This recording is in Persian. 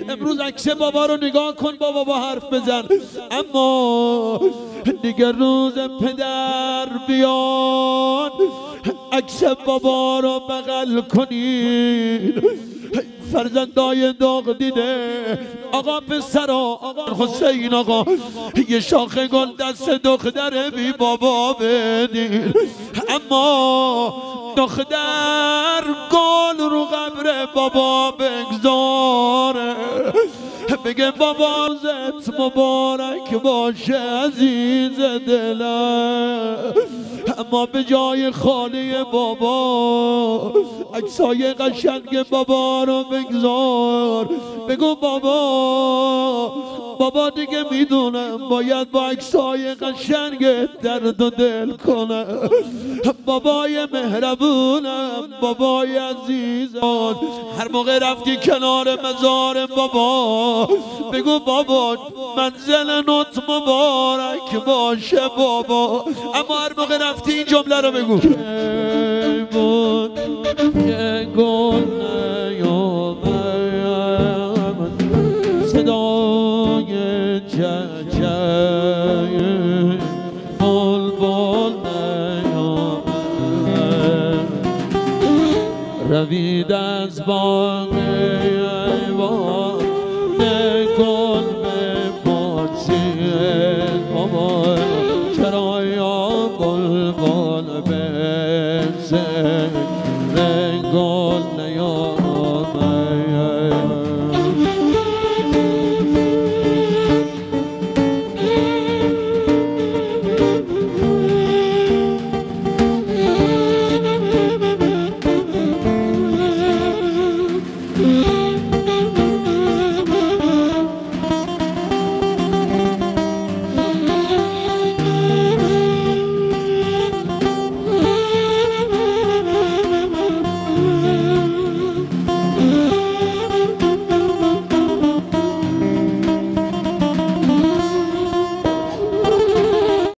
امروز عکس بابا رو نگاه کن، بابا حرف بزن. اما دیگه روز پدر بیان عکس بابا رو بغل کنین. فرزندای داغ دیده آقا پسرا، آقا حسین آقا یه شاخ گل دست دختر بی بابا بدین. اما دختر گل رو قبر بابا بگذاره، بگه بابا زت مبارک باشه عزیز دلم. اما به جای خاله بابا عکسای قشنگ بابا رو بگذار، بگو بابا دیگه میدونم باید با عکسای قشنگ درد و دل کنم. بابای مهربونم، بابای عزیزم، هر موقع رفتی کنار مزار بابا بگو بابا منزل نوت مبارک باشه بابا. اما هر موقع رفتی این جمله رو بگو که گل نیامد صدای چهچه بلبل نیامد، روید از باغ